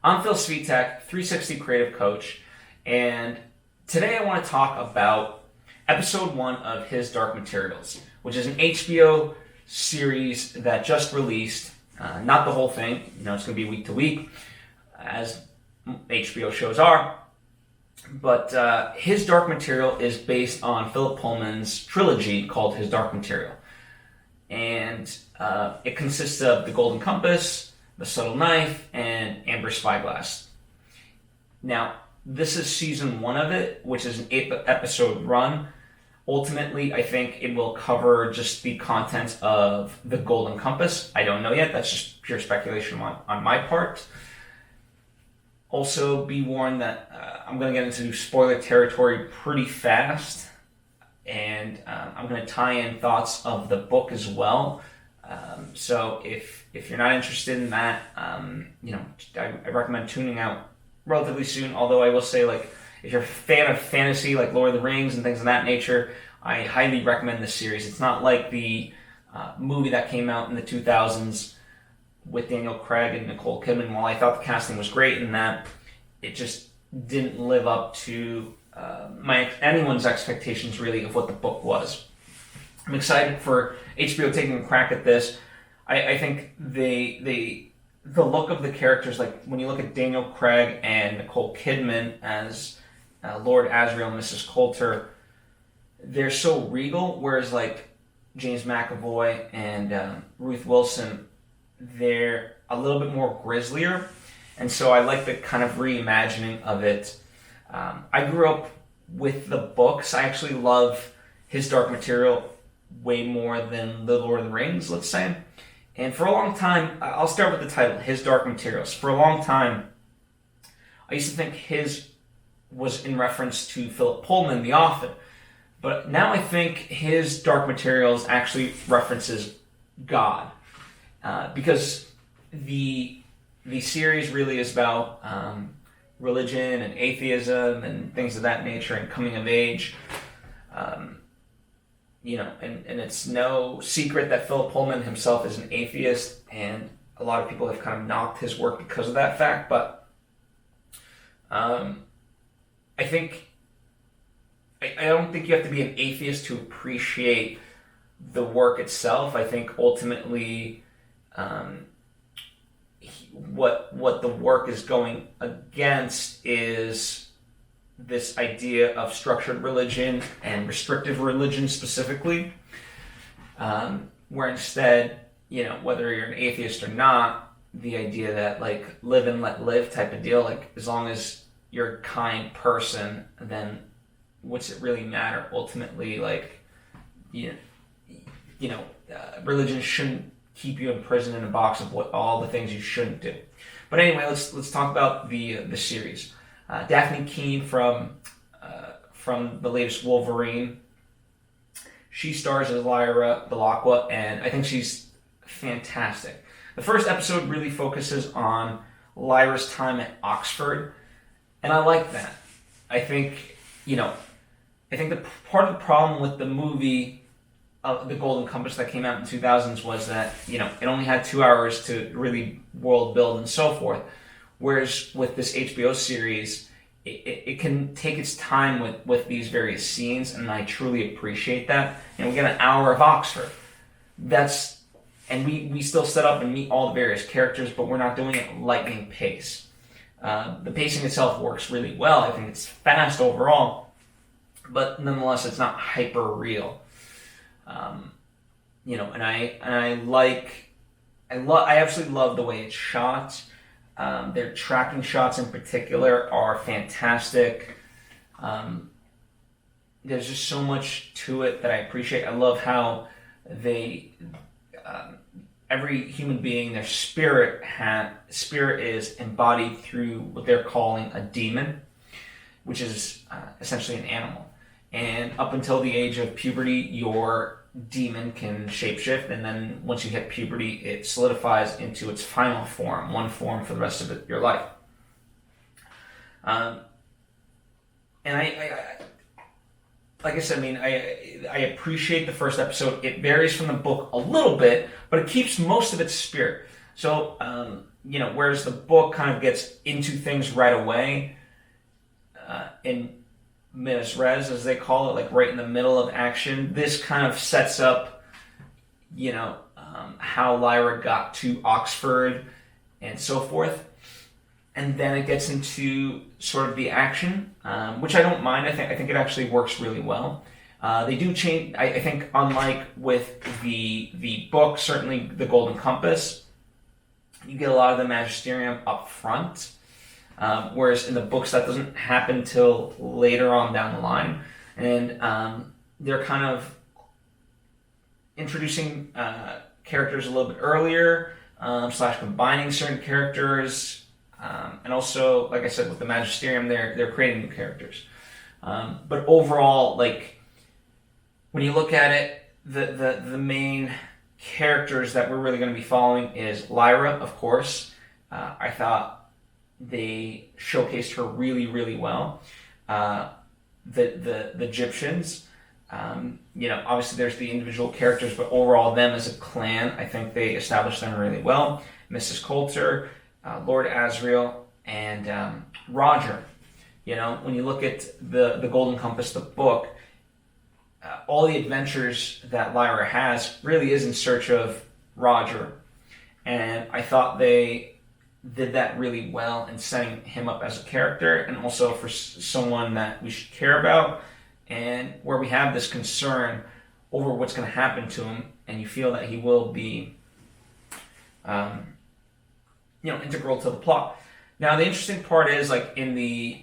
I'm Phil Svitek, 360 Creative Coach, and today I want to talk about episode 1 of His Dark Materials, which is an HBO series that just released. Not the whole thing, it's going to be week to week, as HBO shows are. But His Dark Material is based on Phillip Pullman's trilogy called His Dark Material. And it consists of The Golden Compass, The Subtle Knife, and Amber Spyglass. Now, this is season 1 of it, which is an 8-episode run. Ultimately, I think it will cover just the contents of The Golden Compass. I don't know yet. That's just pure speculation on my part. Also, be warned that I'm going to get into spoiler territory pretty fast. And I'm going to tie in thoughts of the book as well. So if you're not interested in that, I recommend tuning out relatively soon. Although I will say, if you're a fan of fantasy, like Lord of the Rings and things of that nature, I highly recommend this series. It's not like the movie that came out in the 2000s with Daniel Craig and Nicole Kidman. While I thought the casting was great in that, it just didn't live up to anyone's expectations really of what the book was. I'm excited for HBO taking a crack at this. I think the look of the characters, like when you look at Daniel Craig and Nicole Kidman as Lord Asriel and Mrs. Coulter, they're so regal, whereas like James McAvoy and Ruth Wilson, they're a little bit more grislier. And so I like the kind of reimagining of it. I grew up with the books. I actually love His Dark Material way more than The Lord of the Rings, let's say. And for a long time, I'll start with the title, His Dark Materials. For a long time, I used to think his was in reference to Phillip Pullman, the author. But now I think His Dark Materials actually references God. Because the series really is about religion and atheism and things of that nature and coming of age. And it's no secret that Phillip Pullman himself is an atheist, and a lot of people have kind of knocked his work because of that fact. But I don't think you have to be an atheist to appreciate the work itself. I think ultimately what the work is going against is this idea of structured religion and restrictive religion specifically, where instead, whether you're an atheist or not, the idea that live and let live type of deal, as long as you're a kind person, then what's it really matter? Ultimately, religion shouldn't keep you in prison in a box of all the things you shouldn't do. But anyway, let's talk about the series. Dafne Keen from the latest Wolverine. She stars as Lyra Belacqua, and I think she's fantastic. The first episode really focuses on Lyra's time at Oxford, and I like that. I think the part of the problem with the movie The Golden Compass that came out in the 2000s was that, it only had 2 hours to really world build and so forth. Whereas with this HBO series, it can take its time with these various scenes, and I truly appreciate that. And we get an hour of Oxford. And we still set up and meet all the various characters, but we're not doing it at lightning pace. The pacing itself works really well. I think it's fast overall, but nonetheless, it's not hyper real. I absolutely love the way it's shot. Their tracking shots in particular are fantastic. There's just so much to it that I appreciate. I love how every human being, their spirit is embodied through what they're calling a demon, which is essentially an animal. And up until the age of puberty, your demon can shapeshift, and then once you hit puberty, it solidifies into its final form, one form for the rest of your life. And I like I said, I appreciate the first episode. It varies from the book a little bit, but it keeps most of its spirit. So whereas the book kind of gets into things right away, in Minas Res, as they call it, like right in the middle of action, this kind of sets up, how Lyra got to Oxford and so forth. And then it gets into sort of the action, which I don't mind. I think it actually works really well. They do change. I think, unlike with the book, certainly the Golden Compass, you get a lot of the magisterium up front, whereas in the books that doesn't happen till later on down the line, and they're kind of introducing characters a little bit earlier, / combining certain characters. And also, like I said, with the Magisterium, they're creating new characters. But overall, like, when you look at it, the main characters that we're really going to be following is Lyra, of course. I thought they showcased her really, really well. The Egyptians, obviously there's the individual characters, but overall them as a clan, I think they established them really well. Mrs. Coulter, Lord Asriel, and Roger. When you look at the Golden Compass, the book, all the adventures that Lyra has really is in search of Roger. And I thought they did that really well in setting him up as a character, and also for someone that we should care about, and where we have this concern over what's going to happen to him, and you feel that he will be integral to the plot. Now, the interesting part is, like, in the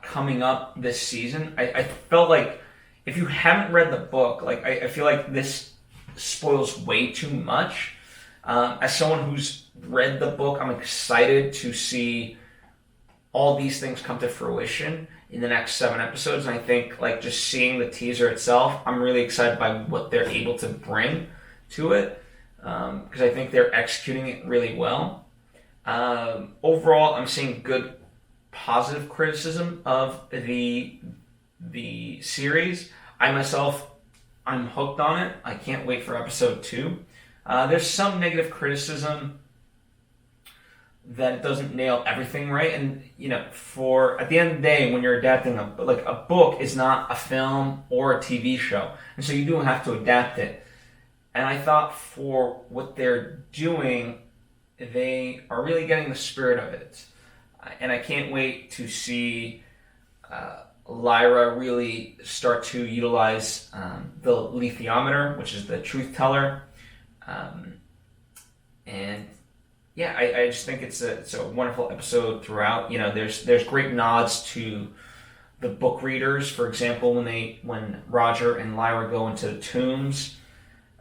coming up this season, I felt like if you haven't read the book, like, I feel like this spoils way too much. As someone who's read the book, I'm excited to see all these things come to fruition in the next 7 episodes, and I think, like, just seeing the teaser itself, I'm really excited by what they're able to bring to it, because I think they're executing it really well. Overall, I'm seeing good, positive criticism of the series. I myself, I'm hooked on it. I can't wait for episode 2. There's some negative criticism that it doesn't nail everything right, and at the end of the day, when you're adapting a book is not a film or a TV show, and so you do have to adapt it. And I thought for what they're doing, they are really getting the spirit of it. And I can't wait to see Lyra really start to utilize the lithiometer, which is the truth teller. And yeah, I just think it's a wonderful episode throughout. There's great nods to the book readers. For example, when Roger and Lyra go into the tombs,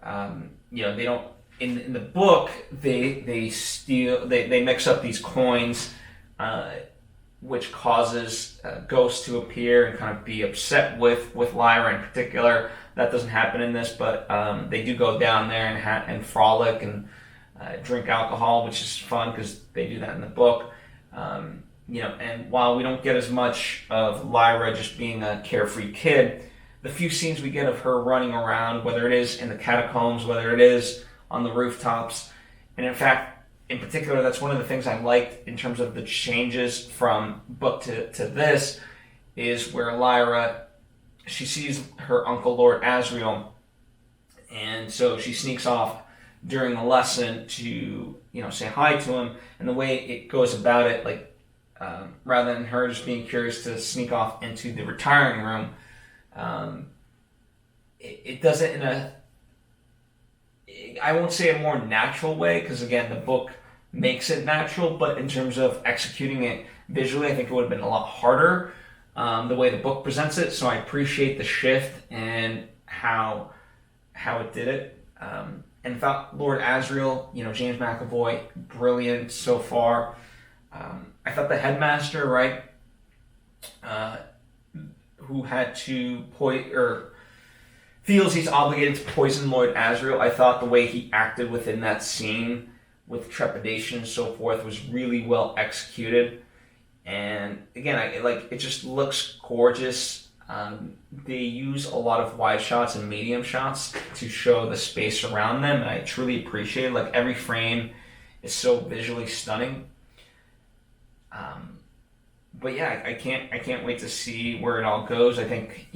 they don't. In the book, they mix up these coins, which causes ghosts to appear and kind of be upset with Lyra in particular. That doesn't happen in this, but they do go down there and frolic and drink alcohol, which is fun because they do that in the book. And while we don't get as much of Lyra just being a carefree kid, the few scenes we get of her running around, whether it is in the catacombs, whether it is on the rooftops. And in fact, in particular, that's one of the things I liked in terms of the changes from book to this, is where Lyra, she sees her uncle Lord Asriel, and so she sneaks off during the lesson to say hi to him. And the way it goes about it, like rather than her just being curious to sneak off into the retiring room, it does it in a, I won't say a more natural way, because again, the book makes it natural, but in terms of executing it visually, I think it would have been a lot harder the way the book presents it. So I appreciate the shift and how it did it. And thought Lord Asriel, James McAvoy, brilliant so far. I thought the headmaster, right, who had to feels he's obligated to poison Lord Asriel. I thought the way he acted within that scene with trepidation and so forth was really well executed. And again, it just looks gorgeous. They use a lot of wide shots and medium shots to show the space around them, and I truly appreciate it. Like, every frame is so visually stunning. But yeah, I can't wait to see where it all goes. I think,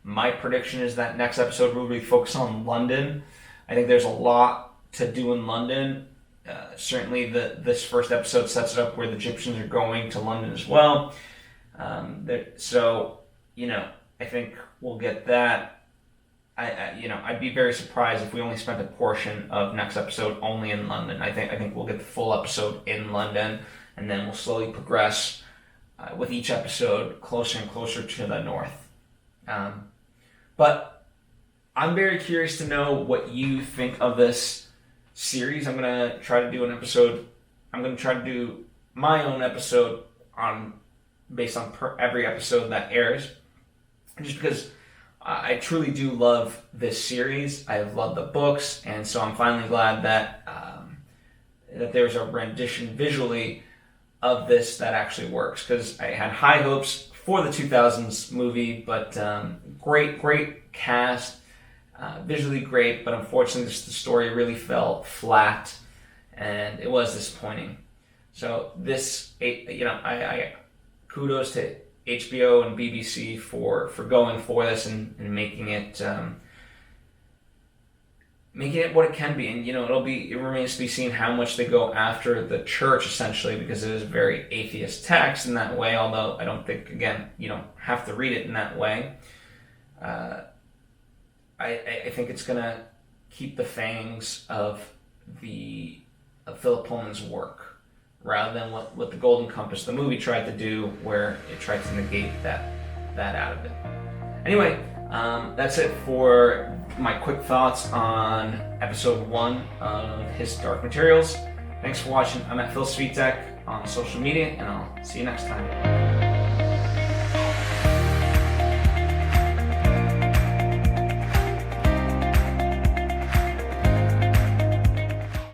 my prediction is that next episode will be focused on London. I think there's a lot to do in London. Certainly this first episode sets it up where the Egyptians are going to London as well. I think we'll get that. I'd be very surprised if we only spent a portion of next episode only in London. I think we'll get the full episode in London, and then we'll slowly progress with each episode closer and closer to the north. But I'm very curious to know what you think of this series. I'm going to try to do an episode. I'm going to try to do my own episode based on every episode that airs. Just because I truly do love this series. I have loved the books, and so I'm finally glad that there's a rendition visually of this that actually works, because I had high hopes for the 2000s movie, but great cast, visually great, but unfortunately the story really fell flat, and it was disappointing. So this, I kudos to HBO and BBC for going for this and making it what it can be. And it remains to be seen how much they go after the church, essentially, because it is a very atheist text in that way, although I don't think, again, you don't have to read it in that way. I think it's going to keep the fangs of Phillip Pullman's work, rather than what the Golden Compass, the movie, tried to do, where it tried to negate that out of it. Anyway, that's it for my quick thoughts on episode 1 of His Dark Materials. Thanks for watching. I'm at Phil Svitek on social media, and I'll see you next time.